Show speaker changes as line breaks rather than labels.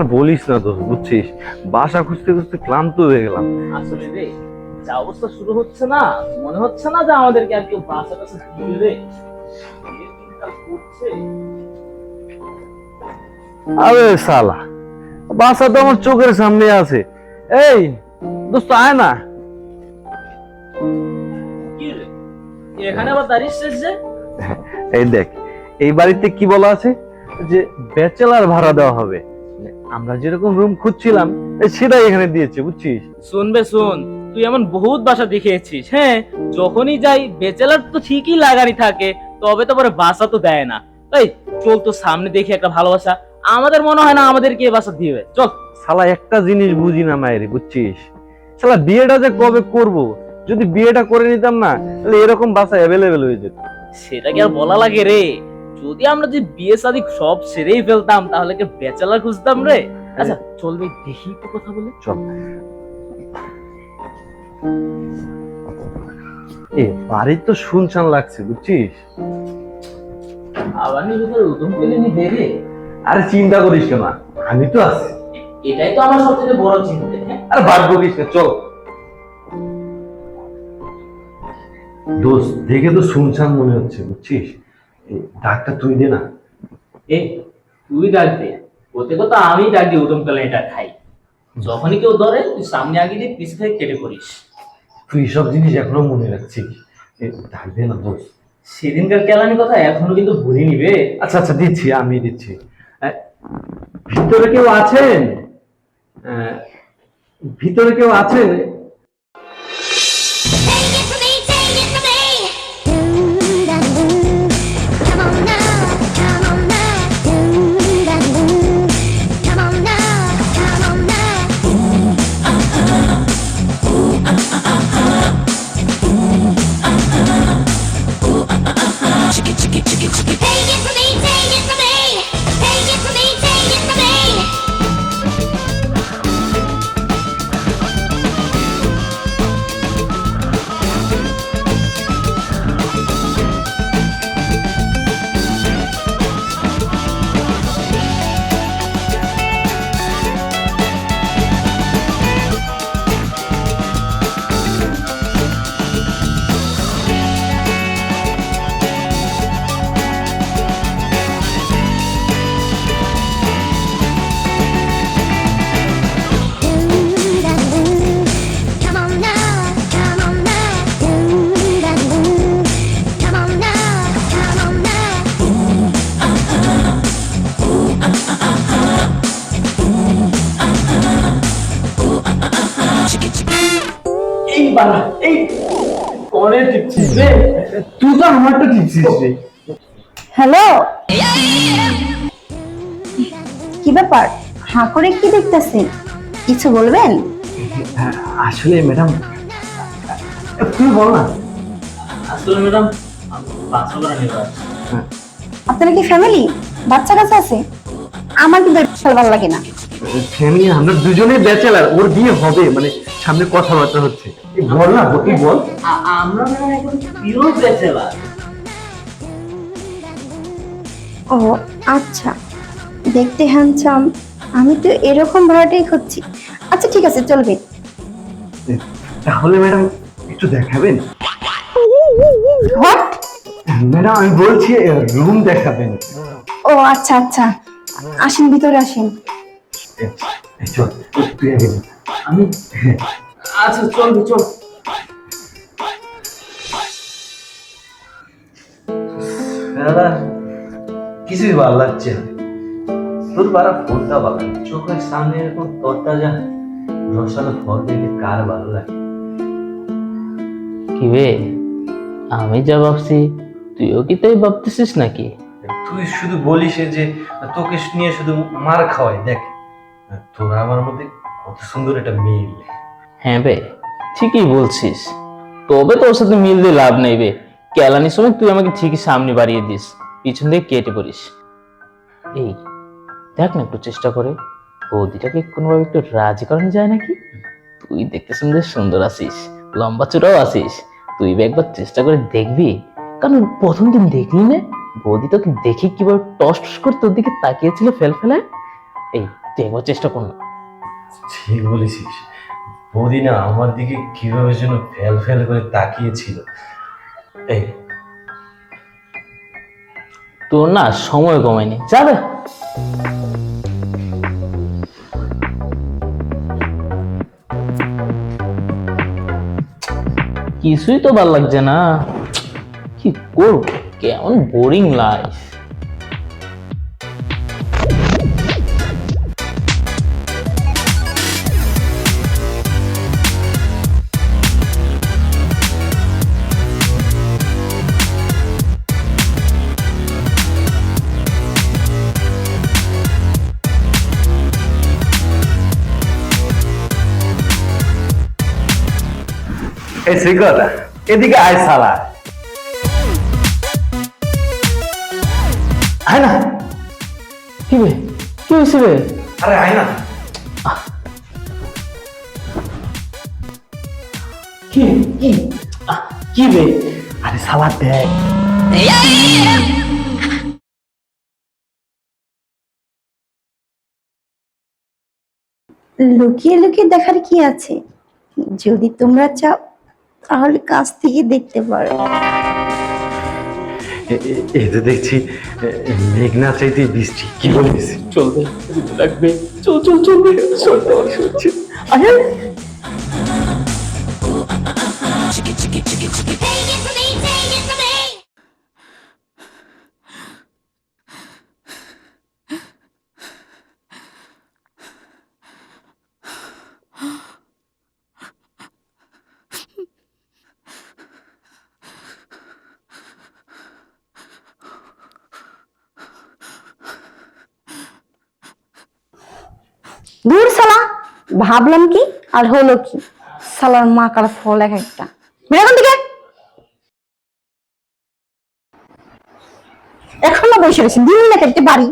আর বলিস না দোস্ত, বুঝছিস বাসা খুঁজতে খুঁজতে ক্লান্ত হয়ে গেলাম।
আসলে রে, যা অবস্থা শুরু হচ্ছে না, মনে হচ্ছে না যে আমাদেরকে আর কেউ বাসা টাসা দিবে রে। এই দিনকাল করছে।
আরে শালা, বাসা তো আমার চোখের সামনে আছে। এই দোস্ত আয় না।
কি রে, এখানে আবার দাঁড়িয়ে যে?
এই দেখ, এই বাড়িতে কি বলা আছে যে ব্যাচেলার ভাড়া দেওয়া হবে। আমরা যেরকম রুম খুঁজছিলাম সেটাই এখানে দিয়েছে, বুঝছিস।
শুনবে শুন, তুই এমন বহুত বাসা দেখিয়েছিস। হ্যাঁ, যখনই যাই বেচেলার তো ঠিকই লাগানি থাকে, তবে তো পরে বাসা তো দেয় না। এই চল তো সামনে দেখি একটা ভালোবাসা। আমাদের মনে হয় না আমাদেরকে এই বাসা দিবে। চল।
শালা একটা জিনিস বুঝি না মায়ের, বুঝছিস, শালা বিয়েটা যে কবে করব, যদি বিয়েটা করে নিতাম না তাহলে এরকম বাসা অ্যাভেলেবেল হয়ে যেত।
সেটা কি আর বলা লাগে রে? যদি আমরা যে বিয়ে শাদী সব সেরেই ফেলতাম তাহলে কি ব্যাচেলার খুঁজতাম রে? আচ্ছা চল ভাই দেখি একটু কথা বলে।
চল। এ বাড়ি তো শুনশান লাগছে, বুঝছিস।
আবার নিজে তোর উদম পেলে নি দেরে।
আরে চিন্তা করিস কেন, আমি তো আছি।
এটাই তো আমার সবচেয়ে বড় চিন্তা। হ্যাঁ,
আরে ভাগ্য করিস না, চল। দোস্ত দেখে তো শুনশান মনে হচ্ছে, বুঝছিস। ডাকটা তুই দে না।
এই তুই ডাক দে, ওতে তো আমি ডাক দিই উদম পেলে এটা খাই। যখনই কেউ ধরে তুই সামনে আগে দিয়ে পিছনে থেকে কেটে পড়িস।
তুই সব জিনিস এখনো মনে রাখছিস। ডাক দে না দোস্ত।
সেদিনকার কেলানি কথা এখনো কিন্তু ভুলি নিবে।
আচ্ছা আচ্ছা দিচ্ছি, আমি দিচ্ছি। ভিতরে কেউ আছেন? আহ, ভিতরে কেউ আছেন?
এই বাবা, এই কোনে টিপছিস রে?
তুই তো আমারটা ঠিকছিস রে।
হ্যালো, কি ব্যাপার? হাঁ করে কি দেখতেছেন? কিছু বলবেন?
আসলে ম্যাডাম, তুই বল না।
আসলে ম্যাডাম বাচ্চা করা নেই।
আপনারা কি ফ্যামিলি? বাচ্চা কাছে আছে? আমার কিন্তু বিশাল ভালো লাগে না।
ফ্যামিলি, আমরা দুজনেই ব্যাচেলার, ওর বিয়ে হবে, মানে সামনে কথাবার্তা হচ্ছে। বল না, তুই বল।
আমরা ম্যাডাম এখন পিওর ব্যাচেলার।
ও আচ্ছা, দেখতে হ্যান্ডসাম। আমি তো এরকম ভাড়াটাই খুঁজছি। আচ্ছা ঠিক আছে, চলবে।
তাহলে ম্যাডাম একটু দেখাবেন?
হোয়াট?
ম্যাডাম আমি বলছি রুম দেখাবেন।
ও আচ্ছা আচ্ছা, আসেন ভিতরে আসেন।
চল, তুই আগে যা।
আমি আচ্ছা চল চল।
দাদা কিছুই ভালো লাগছে না। তোর বারা ফোনটা ভালো লাগে, চোখের সামনে এরকম তরতাজা রসালো ফল দেখলে কার ভালো লাগে।
কি বে, আমি যা ভাবছি তুইও কি তাই ভাবতেছিস নাকি?
তুই শুধু বলিস যে তোকে নিয়ে শুধু মার খাওয়াই। দেখ তোরা আমার মধ্যে কত সুন্দর একটা মিল।
হ্যাঁ বে, ঠিকই বলছিস। তবে তোর সাথে মিল দিয়ে লাভ নেই বে। কেলানির সময় তুই আমাকে ঠিকই সামনে বাড়িয়ে দিস, পিছন দিয়ে কেটে পড়িস। এই দেখ না একটু চেষ্টা করে, বৌদিটাকে কোনোভাবে একটু রাজি করানো যায় নাকি? তুই দেখতে সুন্দর সুন্দর আছিস, লম্বা চূড়াও আছিস। তুই একবার চেষ্টা করে দেখবি। কারণ প্রথম দিন দেখলি না বৌদি তোকে দেখে কিভাবে টস টস করে তোর দিকে তাকিয়েছিল ফেল ফেলায়। এই তুই একবার চেষ্টা কর না।
ঠিক বলেছিস, বৌদি না আমার দিকে কিভাবে যেন ফেল ফেল করে তাকিয়েছিল। এই
তোর না সময় কমায়নি, যাবে। কিছুই তো ভাল লাগছে না, কি করব, কেমন বোরিং লাইফ।
এই শ্রীকতা, এদিকে আয় শালা। আয় না।
কি বে, কি হয়েছে বে?
আরে আয় না।
কি কি কি বে?
আরে শালা দেখ।
লুকিয়ে লুকিয়ে দেখার কি আছে? যদি তোমরা চাও তাহলে কাছ থেকে দেখতে পারো।
এতে দেখছি মেঘনা চাইতে বৃষ্টি, কি বলিস?
চলবে, লাগবে, চল চল চলবে, চলছে। আরে
দূর সালা, ভাবলাম কি আর হলো কি? সালার মা কার ফল এক একটা। বেরোন থেকে। এখনো বসে রয়েছে, দিন না খেতে পারি।